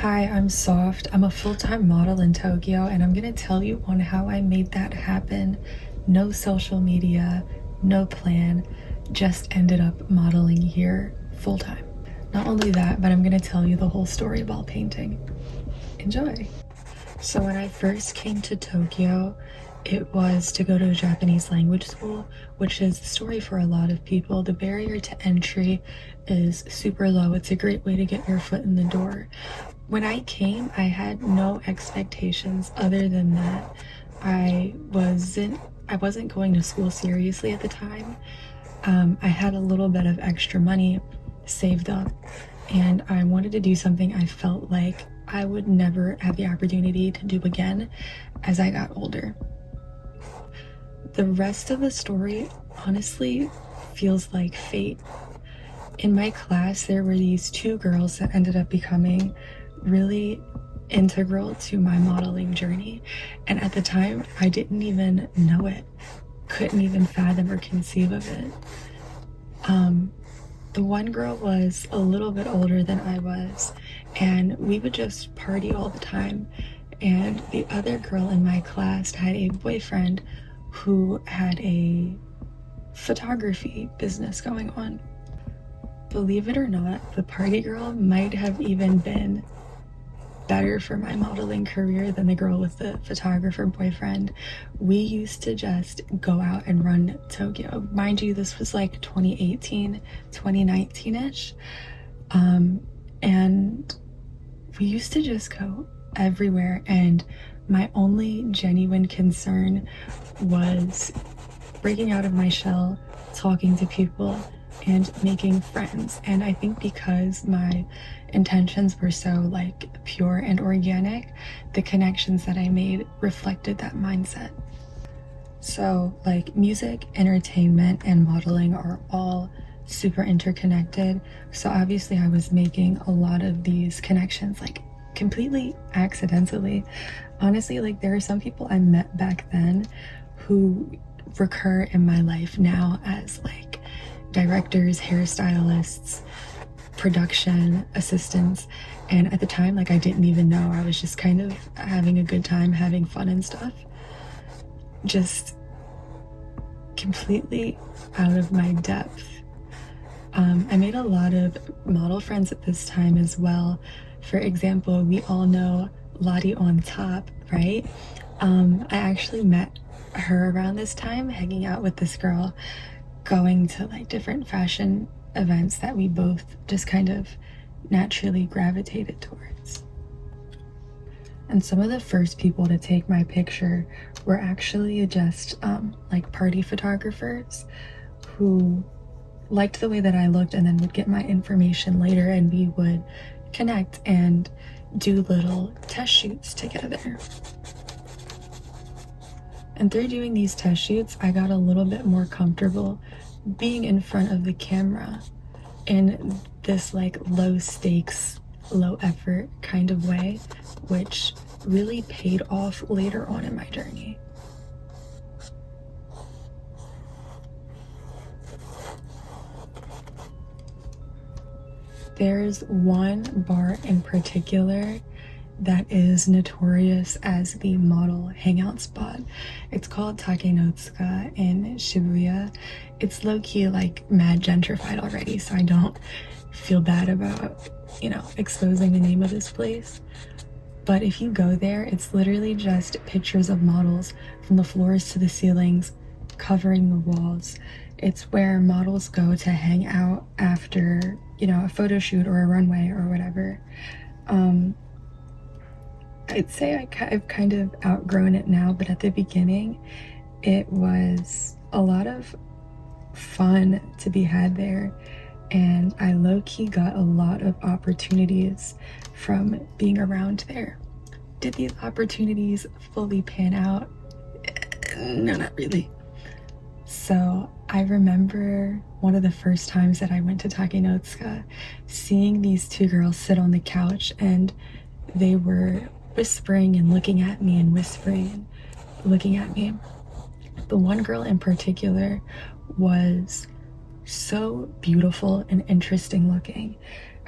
Hi, I'm Soft. I'm a full-time model in Tokyo, and I'm gonna tell you on how I made that happen. No social media, no plan, just ended up modeling here full-time. Not only that, but I'm gonna tell you the whole story while painting. Enjoy! So when I first came to Tokyo, it was to go to a Japanese language school, which is the story for a lot of people. The barrier to entry is super low. It's a great way to get your foot in the door. When I came, I had no expectations other than that I wasn't going to school seriously at the time. I had a little bit of extra money saved up, and I wanted to do something I felt like I would never have the opportunity to do again as I got older. The rest of the story honestly feels like fate. In my class, there were these two girls that ended up becoming really integral to my modeling journey, and at the time, I didn't even know it, couldn't even fathom or conceive of it. The one girl was a little bit older than I was, and we would just party all the time. And the other girl in my class had a boyfriend who had a photography business going on. Believe it or not, the party girl might have even been better for my modeling career than the girl with the photographer boyfriend. We used to just go out and run Tokyo. Mind you, this was like 2018, 2019-ish. And we used to just go everywhere, and my only genuine concern was breaking out of my shell, talking to people, and making friends. And I think because my intentions were so like pure and organic, the connections that I made reflected that mindset. So like music, entertainment, and modeling are all super interconnected. So obviously I was making a lot of these connections like completely accidentally. Honestly, like there are some people I met back then who recur in my life now as like directors, hairstylists, production assistants, and at the time like I didn't even know. I was just kind of having a good time, having fun and stuff, just completely out of my depth. I made a lot of model friends at this time as well. For example, we all know Lottie on Top, right? I actually met her around this time, hanging out with this girl, going to like different fashion events that we both just kind of naturally gravitated towards. And some of the first people to take my picture were actually just like party photographers who liked the way that I looked and then would get my information later, and we would connect and do little test shoots together. And through doing these test shoots, I got a little bit more comfortable being in front of the camera in this like low stakes, low effort kind of way, which really paid off later on in my journey. There's one bar in particular that is notorious as the model hangout spot. It's called Takenotsuka in Shibuya. It's low-key like mad gentrified already, so I don't feel bad about, exposing the name of this place. But if you go there, it's literally just pictures of models from the floors to the ceilings, covering the walls. It's where models go to hang out after, a photo shoot or a runway or whatever. I'd say I've kind of outgrown it now, but at the beginning, it was a lot of fun to be had there, and I low-key got a lot of opportunities from being around there. Did these opportunities fully pan out? No, not really. So I remember one of the first times that I went to Takenotsuka, seeing these two girls sit on the couch, and they were whispering and looking at me and whispering and looking at me. The one girl in particular was so beautiful and interesting looking.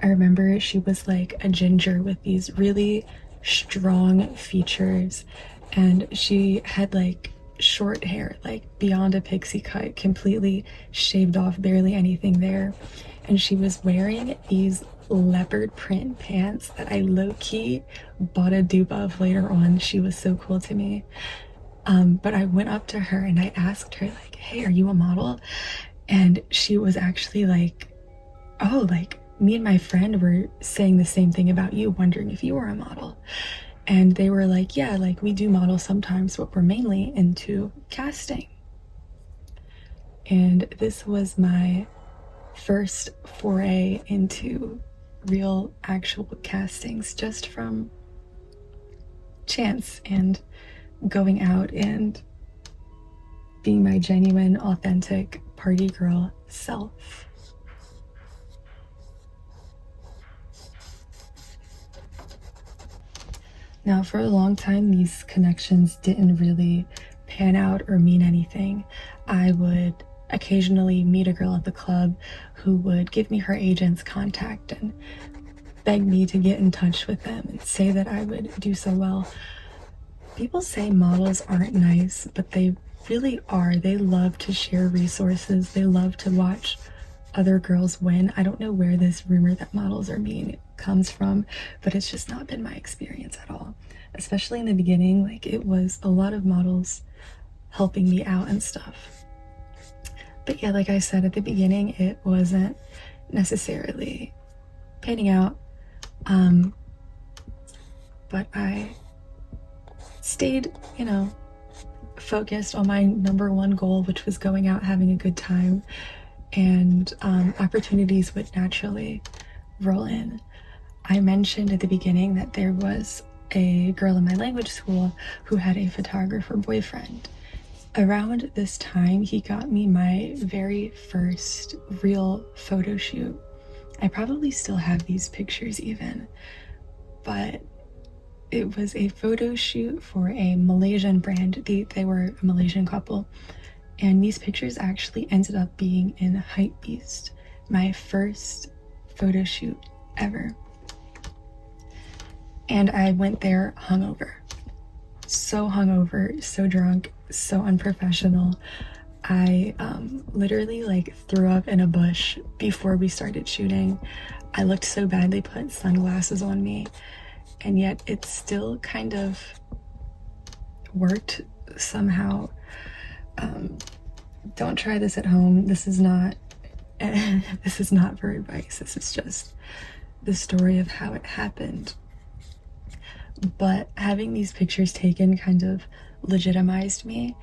I remember she was like a ginger with these really strong features, and she had like short hair, like beyond a pixie cut, completely shaved off, barely anything there. And she was wearing these leopard print pants that I low-key bought a dupe of later on. She was so cool to me. But I went up to her and I asked her, like, hey, are you a model? And she was actually like, oh, like me and my friend were saying the same thing about you, wondering if you were a model. And they were like, yeah, like we do model sometimes, but we're mainly into casting. And this was my first foray into real actual castings, just from chance and going out and being my genuine, authentic party girl self. Now, for a long time, these connections didn't really pan out or mean anything. I would occasionally meet a girl at the club who would give me her agent's contact and beg me to get in touch with them and say that I would do so well. People say models aren't nice, but they really are. They love to share resources. They love to watch other girls win. I don't know where this rumor that models are mean comes from, but it's just not been my experience at all. Especially in the beginning, like it was a lot of models helping me out and stuff. But yeah, like I said at the beginning, it wasn't necessarily panning out. But I stayed, you know, focused on my number one goal, which was going out, having a good time, and opportunities would naturally roll in. I mentioned at the beginning that there was a girl in my language school who had a photographer boyfriend. Around this time, he got me my very first real photo shoot. I probably still have these pictures even, but it was a photo shoot for a Malaysian brand. They were a Malaysian couple, and these pictures actually ended up being in Hypebeast, my first photo shoot ever. And I went there hungover. So hungover, so drunk, so unprofessional. I literally like threw up in a bush before we started shooting. I looked so bad they put sunglasses on me, and yet it still kind of worked somehow. Don't try this at home. This is not for advice. This is just the story of how it happened. But having these pictures taken kind of legitimized me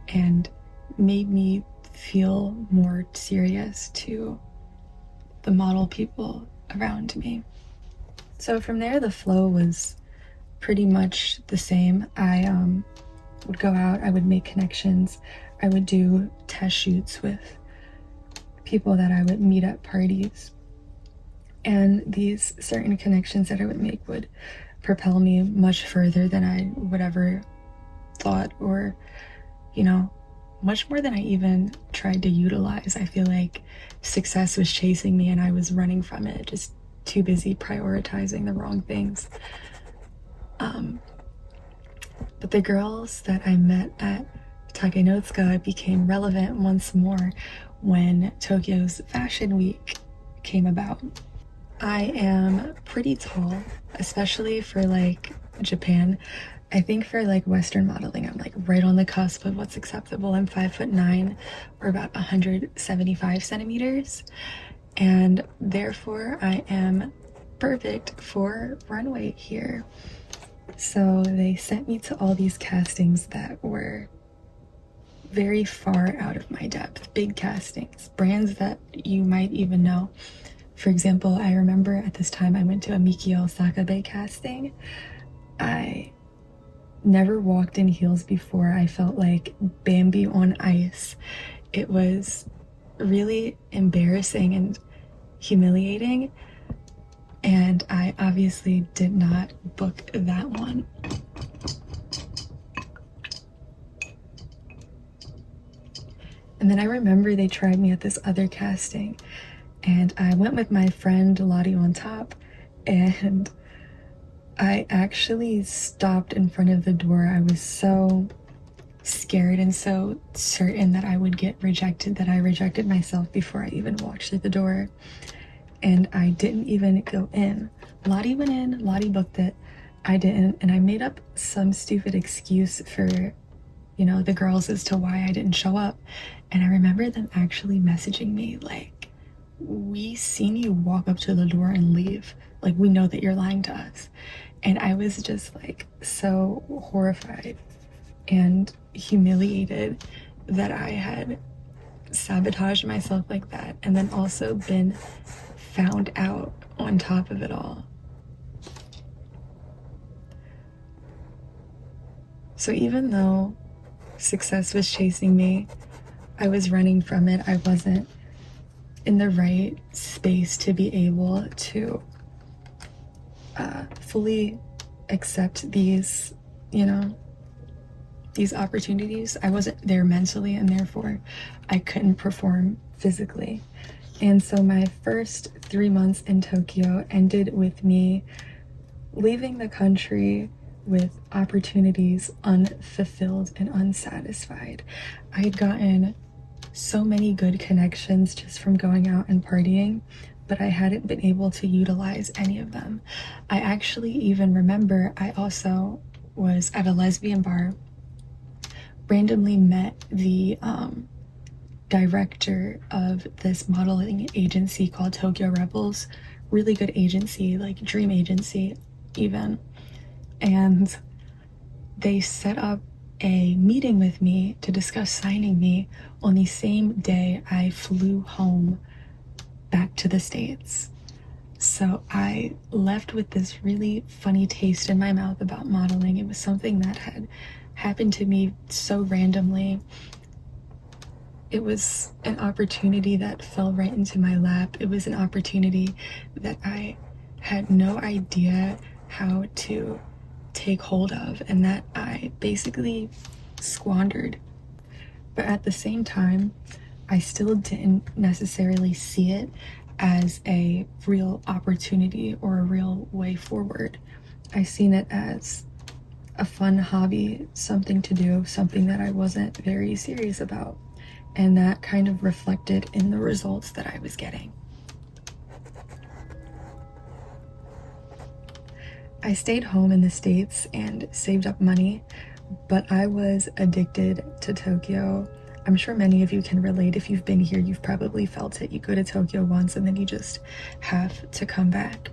and made me feel more serious to the model people around me. So from there, the flow was pretty much the same. I would go out, I would make connections, I would do test shoots with people that I would meet at parties. And these certain connections that I would make would propel me much further than I would ever thought, or, you know, much more than I even tried to utilize. I feel like success was chasing me and I was running from it, just too busy prioritizing the wrong things. But the girls that I met at Takenotsuka became relevant once more when Tokyo's Fashion Week came about. I am pretty tall, especially for like Japan. I think for like Western modeling, I'm like right on the cusp of what's acceptable. I'm 5'9", or about 175 centimeters, and therefore I am perfect for runway here. So they sent me to all these castings that were very far out of my depth, big castings, brands that you might even know. For example, I remember at this time I went to a Mikio Sakabe casting. I never walked in heels before. I felt like Bambi on ice. It was really embarrassing and humiliating, and I obviously did not book that one. And then I remember they tried me at this other casting, And I went with my friend Lottie on top, and I actually stopped in front of the door. I was so scared and so certain that I would get rejected that I rejected myself before I even walked through the door. And I didn't even go in. Lottie went in, Lottie booked it. I didn't, and I made up some stupid excuse for, you know, the girls as to why I didn't show up. And I remember them actually messaging me like, we seen you walk up to the door and leave. Like, we know that you're lying to us. And I was just like so horrified and humiliated that I had sabotaged myself like that, and then also been found out on top of it all. So even though success was chasing me, I was running from it. I wasn't in the right space to be able to fully accept these, you know, these opportunities. I wasn't there mentally, and therefore I couldn't perform physically. And so my first 3 months in Tokyo ended with me leaving the country with opportunities unfulfilled and unsatisfied. I had gotten so many good connections just from going out and partying, but I hadn't been able to utilize any of them. I actually even remember I also was at a lesbian bar, randomly met the director of this modeling agency called Tokyo Rebels. Really good agency, like dream agency even. And they set up a meeting with me to discuss signing me on the same day I flew home back to the States. So I left with this really funny taste in my mouth about modeling. It was something that had happened to me so randomly. It was an opportunity that fell right into my lap. It was an opportunity that I had no idea how to take hold of, and that I basically squandered. But at the same time, I still didn't necessarily see it as a real opportunity or a real way forward. I seen it as a fun hobby, something to do, something that I wasn't very serious about. And that kind of reflected in the results that I was getting. I stayed home in the States and saved up money, but I was addicted to Tokyo. I'm sure many of you can relate. If you've been here, you've probably felt it. You go to Tokyo once and then you just have to come back.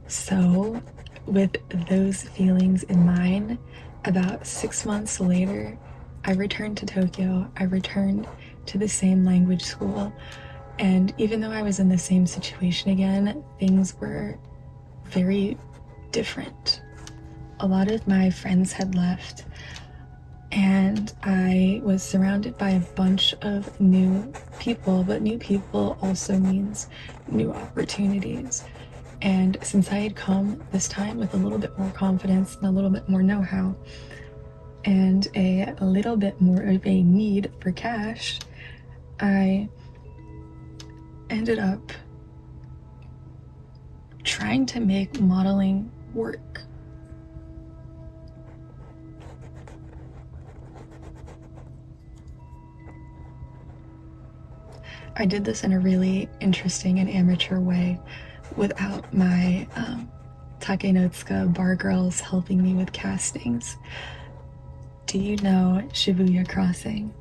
So, with those feelings in mind, about 6 months later, I returned to Tokyo. I returned to the same language school. And even though I was in the same situation again, things were very different. A lot of my friends had left, and I was surrounded by a bunch of new people, but new people also means new opportunities. And since I had come this time with a little bit more confidence and a little bit more know-how and a little bit more of a need for cash, I ended up trying to make modeling work. I did this in a really interesting and amateur way without my Takenotsuka bar girls helping me with castings. Do you know Shibuya Crossing?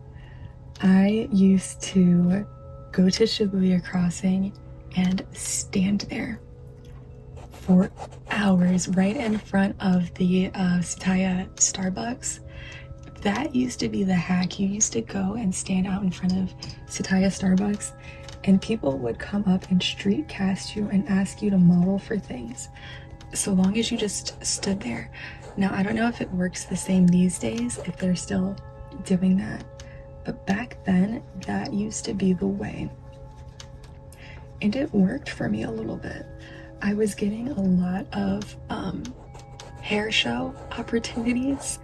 I used to go to Shibuya Crossing and stand there for hours right in front of the Tsutaya Starbucks. That used to be the hack. You used to go and stand out in front of Tsutaya Starbucks, and people would come up and street cast you and ask you to model for things, so long as you just stood there. Now, I don't know if it works the same these days, if they're still doing that, but back then, that used to be the way. And it worked for me a little bit. I was getting a lot of hair show opportunities,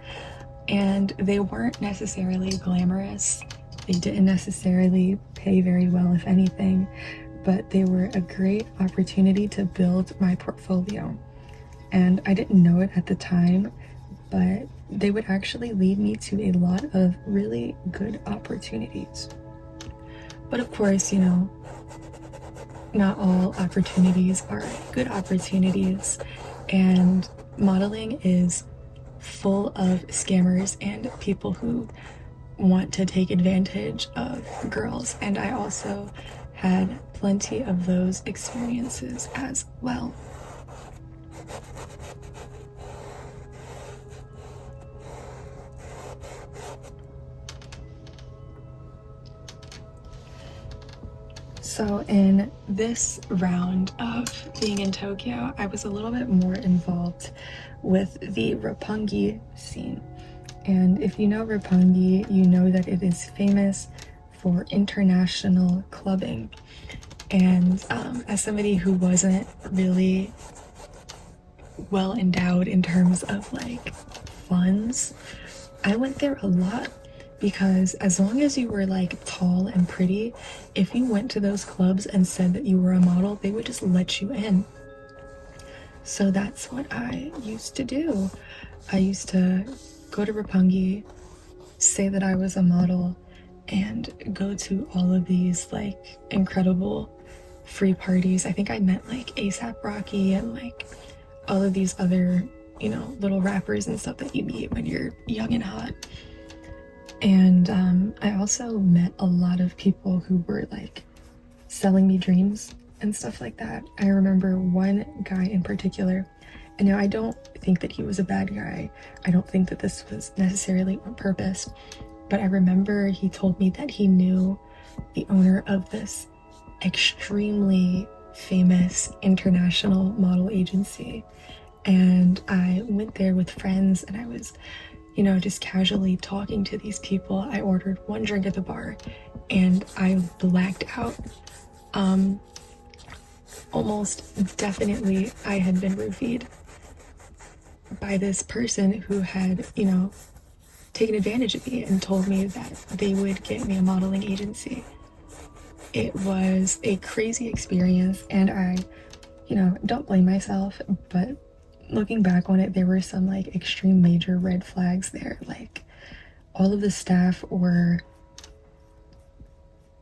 and they weren't necessarily glamorous. They didn't necessarily pay very well, if anything, but they were a great opportunity to build my portfolio. And I didn't know it at the time, but they would actually lead me to a lot of really good opportunities. But of course, you know, not all opportunities are good opportunities, and modeling is full of scammers and people who want to take advantage of girls, and I also had plenty of those experiences as well. So in this round of being in Tokyo, I was a little bit more involved with the Roppongi scene. And if you know Roppongi, you know that it is famous for international clubbing. And as somebody who wasn't really well endowed in terms of like funds, I went there a lot, because as long as you were like tall and pretty, if you went to those clubs and said that you were a model, they would just let you in. So that's what I used to do. I used to go to Roppongi, say that I was a model, and go to all of these like incredible free parties. I think I met like ASAP Rocky and like all of these other, you know, little rappers and stuff that you meet when you're young and hot. And I also met a lot of people who were like selling me dreams and stuff like that. I remember one guy in particular, and now I don't think that he was a bad guy. I don't think that this was necessarily on purpose, but I remember he told me that he knew the owner of this extremely famous international model agency. And I went there with friends, and I was, you know, just casually talking to these people. I ordered one drink at the bar and I blacked out. Almost definitely I had been roofied by this person who had, you know, taken advantage of me and told me that they would get me a modeling agency. It was a crazy experience, and I, you know, don't blame myself, but looking back on it, there were some like extreme major red flags there. Like, all of the staff were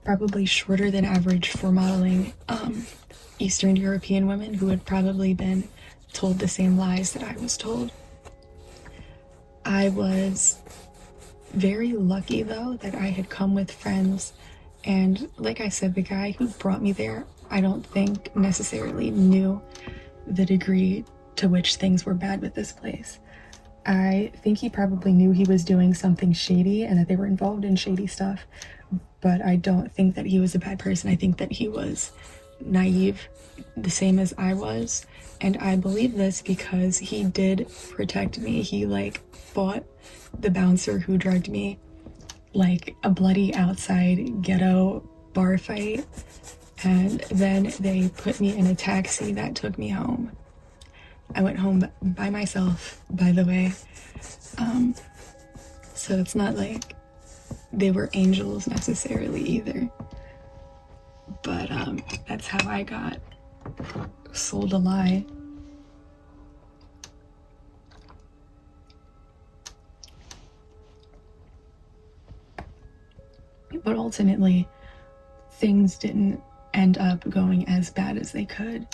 probably shorter than average for modeling Eastern European women who had probably been told the same lies that I was told. I was very lucky though that I had come with friends, and like I said, the guy who brought me there, I don't think necessarily knew the degree to which things were bad with this place. I think he probably knew he was doing something shady and that they were involved in shady stuff, but I don't think that he was a bad person. I think that he was naive, the same as I was, and I believe this because he did protect me. He like fought the bouncer who drugged me like a bloody outside ghetto bar fight, and then they put me in a taxi that took me home. I went home by myself, by the way. So it's not like they were angels necessarily either. But that's how I got sold a lie. But ultimately, things didn't end up going as bad as they could.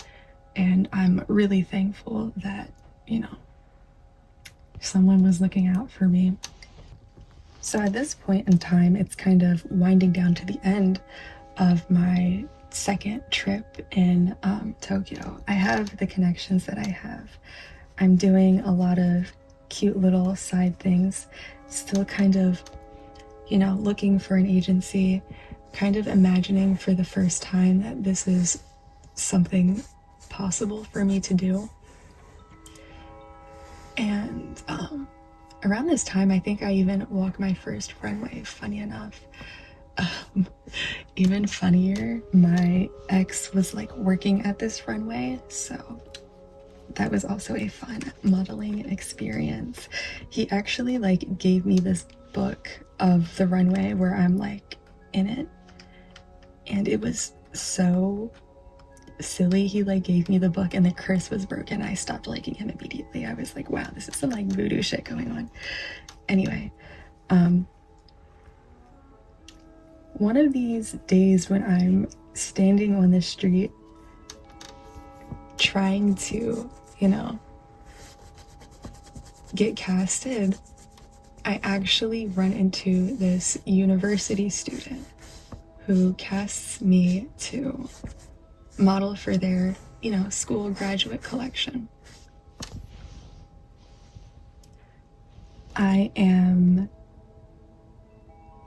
And I'm really thankful that, you know, someone was looking out for me. So at this point in time, it's kind of winding down to the end of my second trip in Tokyo. I have the connections that I have. I'm doing a lot of cute little side things, still kind of, you know, looking for an agency, kind of imagining for the first time that this is something possible for me to do. And around this time, I think I even walked my first runway, funny enough. Even funnier, my ex was like working at this runway, so that was also a fun modeling experience. He actually like gave me this book of the runway where I'm like in it, and it was so silly. He like gave me the book and the curse was broken. I stopped liking him immediately. I was like, wow, this is some like voodoo shit going on. Anyway, one of these days when I'm standing on the street trying to, get casted, I actually run into this university student who casts me to model for their, school graduate collection.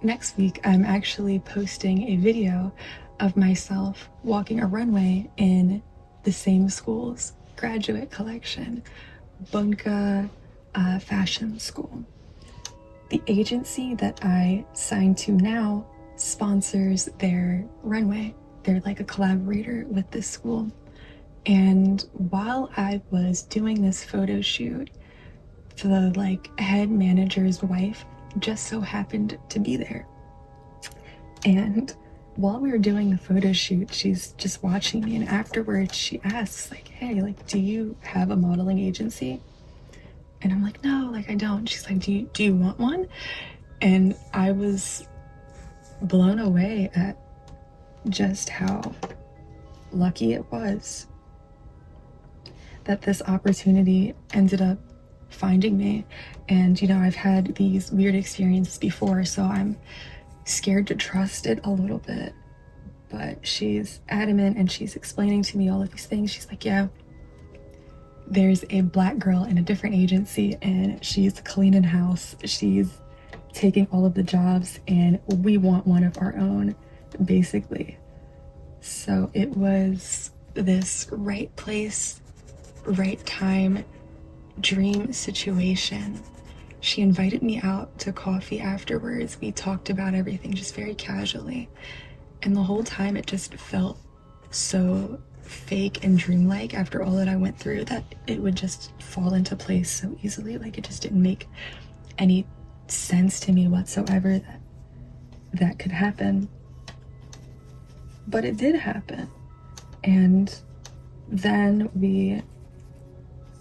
Next week, I'm actually posting a video of myself walking a runway in the same school's graduate collection, Bunka Fashion School. The agency that I signed to now sponsors their runway. They're like a collaborator with this school. And while I was doing this photo shoot, the like head manager's wife just so happened to be there. And while we were doing the photo shoot, she's just watching me, and afterwards she asks like, hey, like, do you have a modeling agency? And I'm like, no, like I don't. She's like, do you want one? And I was blown away at just how lucky it was that this opportunity ended up finding me. And I've had these weird experiences before, so I'm scared to trust it a little bit. But she's adamant and she's explaining to me all of these things. She's like, yeah, there's a black girl in a different agency and she's cleaning house, she's taking all of the jobs, and we want one of our own, basically. So it was this right place, right time, dream situation. She invited me out to coffee afterwards. We talked about everything just very casually. And the whole time it just felt so fake and dreamlike after all that I went through, that it would just fall into place so easily. Like it just didn't make any sense to me whatsoever that could happen. But it did happen. And then we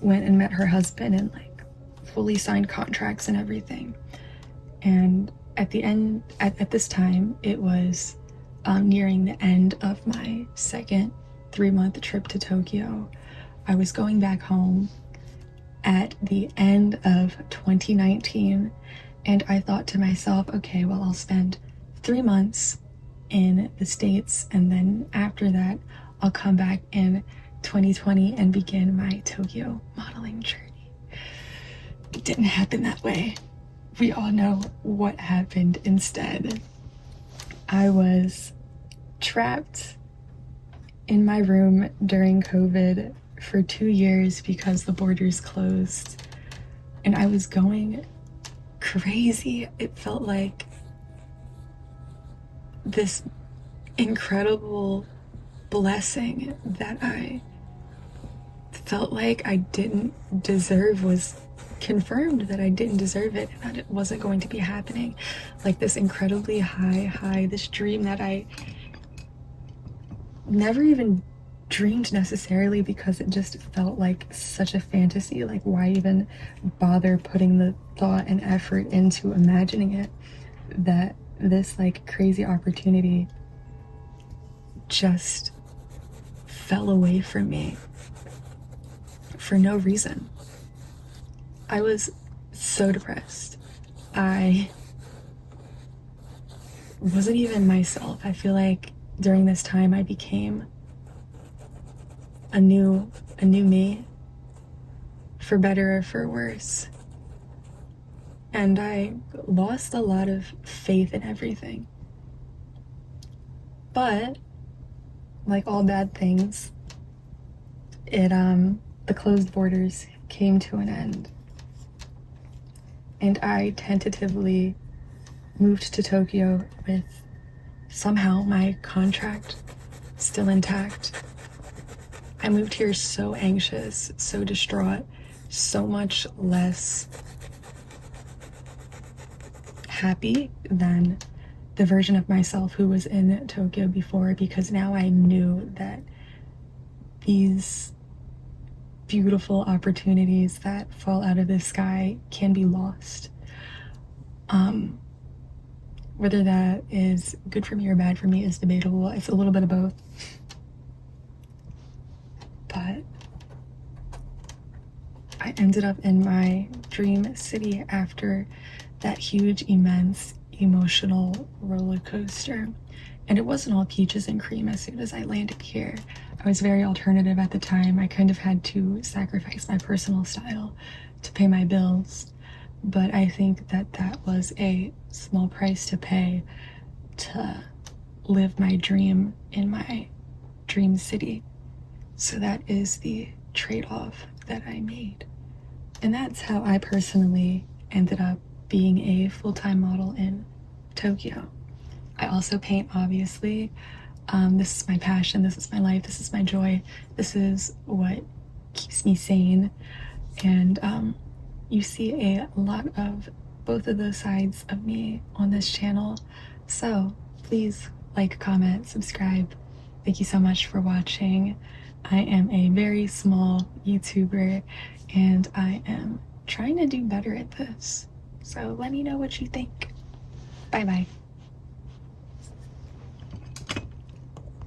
went and met her husband and like fully signed contracts and everything. And at the end, at this time, it was nearing the end of my second 3-month trip to Tokyo. I was going back home at the end of 2019, and I thought to myself, okay, well, I'll spend 3 months in the States, and then after that, I'll come back in 2020 and begin my Tokyo modeling journey. It didn't happen that way. We all know what happened instead. I was trapped in my room during COVID for 2 years because the borders closed, and I was going crazy. It felt like this incredible blessing that I felt like I didn't deserve was confirmed, that I didn't deserve it, and that it wasn't going to be happening. Like this incredibly high, this dream that I never even dreamed necessarily, because it just felt like such a fantasy. Like, why even bother putting the thought and effort into imagining it? That this like crazy opportunity just fell away from me for no reason. I was so depressed. I wasn't even myself. I feel like during this time I became a new me, for better or for worse. And I lost a lot of faith in everything. But like all bad things, the closed borders came to an end. And I tentatively moved to Tokyo with somehow my contract still intact. I moved here so anxious, so distraught, so much less happy than the version of myself who was in Tokyo before, because now I knew that these beautiful opportunities that fall out of the sky can be lost. Whether that is good for me or bad for me is debatable. It's a little bit of both. But I ended up in my dream city after that huge, immense, emotional roller coaster. And it wasn't all peaches and cream as soon as I landed here. I was very alternative at the time. I kind of had to sacrifice my personal style to pay my bills. But I think that that was a small price to pay to live my dream in my dream city. So that is the trade-off that I made. And that's how I personally ended up being a full-time model in Tokyo. I also paint, obviously. This is my passion, this is my life, this is my joy, this is what keeps me sane. And you see a lot of both of those sides of me on this channel. So please like, comment, subscribe. Thank you so much for watching. I am a very small YouTuber and I am trying to do better at this. So let me know what you think. Bye bye.